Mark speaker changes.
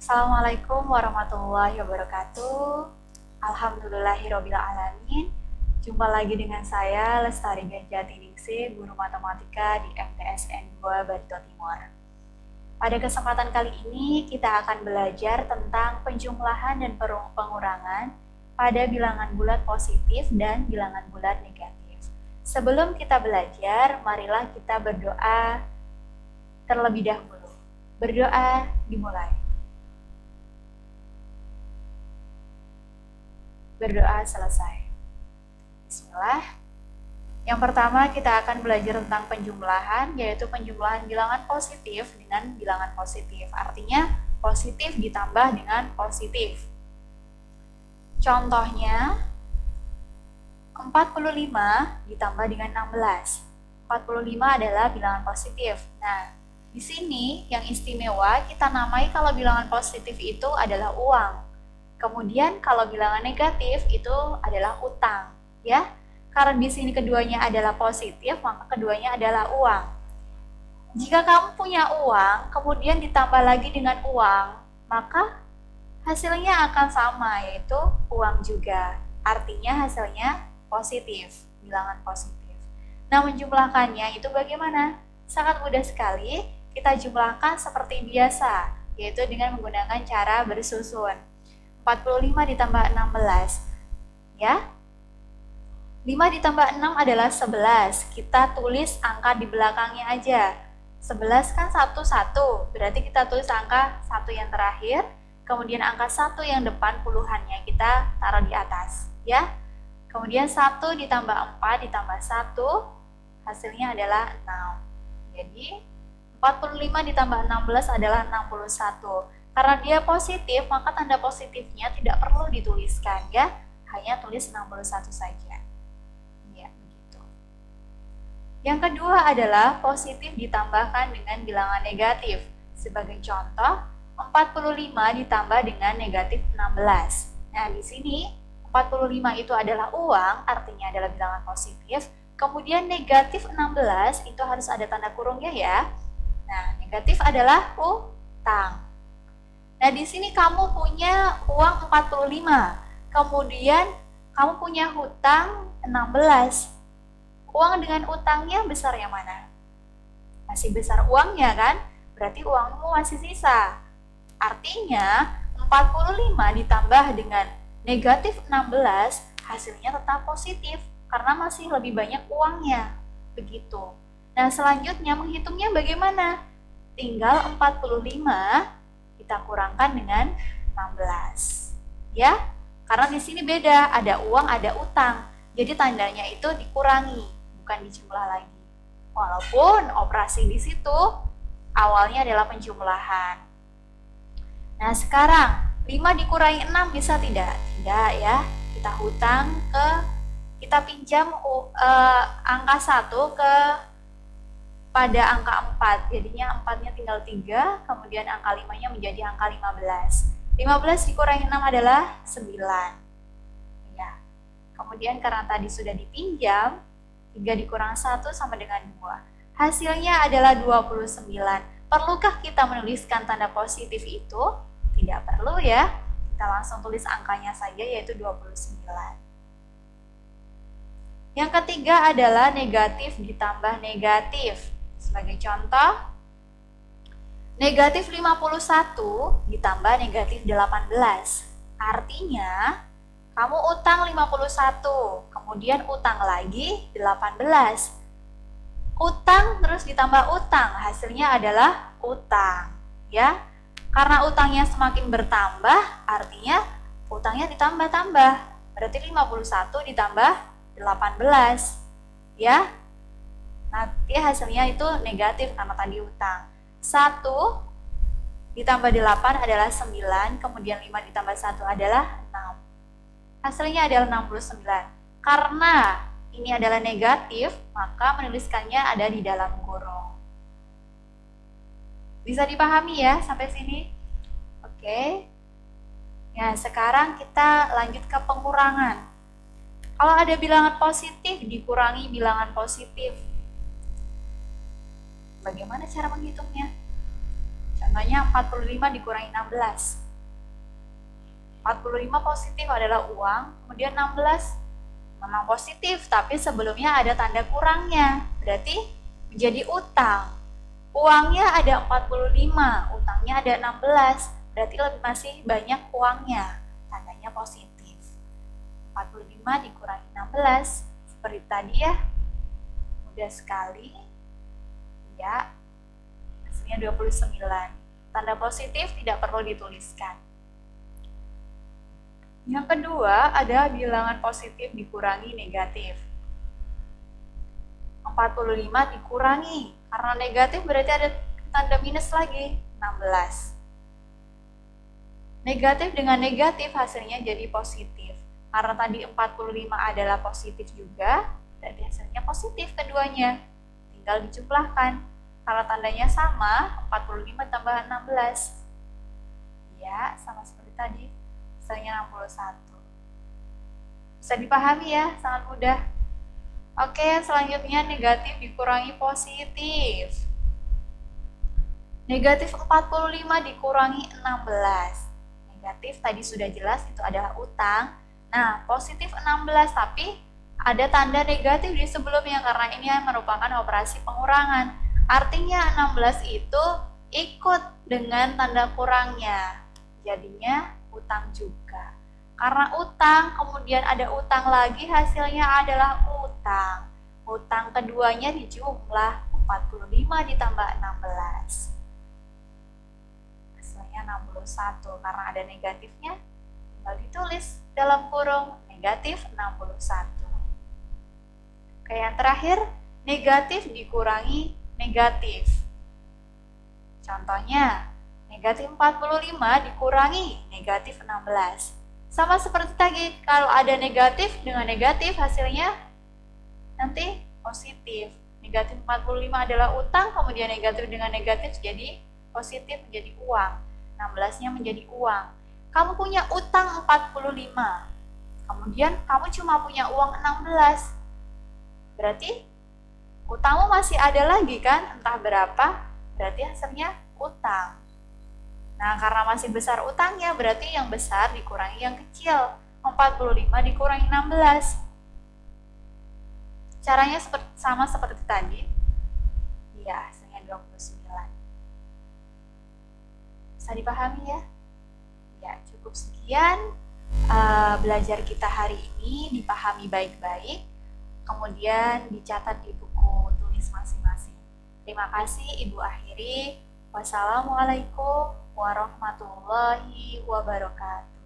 Speaker 1: Assalamualaikum warahmatullahi wabarakatuh. Alhamdulillahirobbilalamin. Jumpa lagi dengan saya Lestari Ganjati Ningsih, guru matematika di MTSN 2 Barito Timur. Pada kesempatan kali ini kita akan belajar tentang penjumlahan dan pengurangan pada bilangan bulat positif dan bilangan bulat negatif. Sebelum kita belajar, marilah kita berdoa terlebih dahulu. Berdoa dimulai. Berdoa selesai. Bismillah. Yang pertama kita akan belajar tentang penjumlahan, yaitu penjumlahan bilangan positif dengan bilangan positif. Artinya positif ditambah dengan positif. Contohnya 45 ditambah dengan 16. 45 adalah bilangan positif. Nah, di sini yang istimewa kita namai kalau bilangan positif itu adalah uang. Kemudian kalau bilangan negatif itu adalah utang, ya. Karena di sini keduanya adalah positif, maka keduanya adalah uang. Jika kamu punya uang, kemudian ditambah lagi dengan uang, maka hasilnya akan sama, yaitu uang juga. Artinya hasilnya positif, bilangan positif. Nah, menjumlahkannya itu bagaimana? Sangat mudah sekali, kita jumlahkan seperti biasa, yaitu dengan menggunakan cara bersusun. 45 ditambah 16, ya. 5 ditambah 6 adalah 11. Kita tulis angka di belakangnya aja. 11 kan 1, berarti kita tulis angka 1 yang terakhir, kemudian angka 1 yang depan puluhannya kita taruh di atas, ya. Kemudian 1 ditambah 4 ditambah 1, hasilnya adalah 6. Jadi 45 ditambah 16 adalah 61. Karena dia positif, maka tanda positifnya tidak perlu dituliskan, ya. Hanya tulis 61 saja. Ya, begitu. Yang kedua adalah positif ditambahkan dengan bilangan negatif. Sebagai contoh, 45 ditambah dengan negatif 16. Nah, di sini 45 itu adalah uang, artinya adalah bilangan positif. Kemudian negatif 16 itu harus ada tanda kurungnya, ya. Nah, negatif adalah utang. Nah, di sini kamu punya uang 45, kemudian kamu punya hutang 16. Uang dengan utangnya besar yang mana? Masih besar uangnya kan? Berarti uangmu masih sisa. Artinya 45 ditambah dengan negatif 16, hasilnya tetap positif karena masih lebih banyak uangnya. Begitu. Nah, selanjutnya menghitungnya bagaimana? Tinggal 45 kita kurangkan dengan 16, ya. Karena di sini beda, ada uang, ada utang. Jadi tandanya itu dikurangi, bukan dijumlah lagi. Walaupun operasi di situ awalnya adalah penjumlahan. Nah, sekarang 5 dikurangi 6 bisa tidak? Tidak, ya. Kita pinjam angka 1 pada angka 4, jadinya 4-nya tinggal 3, kemudian angka 5-nya menjadi angka 15. 15 dikurangi 6 adalah 9. Ya. Kemudian karena tadi sudah dipinjam, 3 dikurang 1 sama dengan 2. Hasilnya adalah 29. Perlukah kita menuliskan tanda positif itu? Tidak perlu, ya. Kita langsung tulis angkanya saja, yaitu 29. Yang ketiga adalah negatif ditambah negatif. Sebagai contoh, negatif 51 ditambah negatif 18. Artinya, kamu utang 51, kemudian utang lagi 18. Utang terus ditambah utang, hasilnya adalah utang, ya. Karena utangnya semakin bertambah, artinya utangnya ditambah-tambah. Berarti 51 ditambah 18, ya. Nanti hasilnya itu negatif karena tadi utang. 1 ditambah 8 adalah 9, kemudian 5 ditambah 1 adalah 6. Hasilnya adalah 69. Karena ini adalah negatif, maka menuliskannya ada di dalam kurung. Bisa dipahami, ya, sampai sini? Oke. Ya, sekarang kita lanjut ke pengurangan. Kalau ada bilangan positif, dikurangi bilangan positif. Bagaimana cara menghitungnya? Contohnya 45 dikurangi 16. 45 positif adalah uang, kemudian 16 memang positif, tapi sebelumnya ada tanda kurangnya. Berarti menjadi utang. Uangnya ada 45, utangnya ada 16. Berarti masih banyak uangnya. Tandanya positif. 45 dikurangi 16. Seperti tadi ya. Mudah sekali. Ya. Hasilnya 29. Tanda positif tidak perlu dituliskan. Yang kedua ada bilangan positif dikurangi negatif. 45 dikurangi, karena negatif berarti ada tanda minus lagi, 16. Negatif dengan negatif hasilnya jadi positif. Karena tadi 45 adalah positif juga, berarti hasilnya positif keduanya. Tinggal dijumlahkan. Kalau tandanya sama, 45 tambah 16. Ya, sama seperti tadi. Hasilnya 61. Bisa dipahami ya, sangat mudah. Oke, selanjutnya negatif dikurangi positif. Negatif 45 dikurangi 16. Negatif tadi sudah jelas itu adalah utang. Nah, positif 16 tapi ada tanda negatif di sebelumnya karena ini merupakan operasi pengurangan. Artinya 16 itu ikut dengan tanda kurangnya. Jadinya utang juga. Karena utang, kemudian ada utang lagi, hasilnya adalah utang. Utang keduanya dijumlah 45 ditambah 16. Hasilnya 61. Karena ada negatifnya, tinggal ditulis dalam kurung negatif 61. Oke, yang terakhir, negatif dikurangi negatif. Contohnya, negatif 45 dikurangi negatif 16. Sama seperti tadi, kalau ada negatif dengan negatif hasilnya nanti positif. Negatif 45 adalah utang, kemudian negatif dengan negatif jadi positif menjadi uang. 16-nya menjadi uang. Kamu punya utang 45. Kemudian kamu cuma punya uang 16. Berarti utangmu masih ada lagi kan? Entah berapa, berarti hasilnya utang. Nah, karena masih besar utangnya, berarti yang besar dikurangi yang kecil. 45 dikurangi 16. Caranya sama seperti tadi. Ya, hasilnya 29. Bisa dipahami ya? Ya, cukup sekian belajar kita hari ini, dipahami baik-baik. Kemudian dicatat di buku tulis masing-masing. Terima kasih, Ibu akhiri. Wassalamualaikum warahmatullahi wabarakatuh.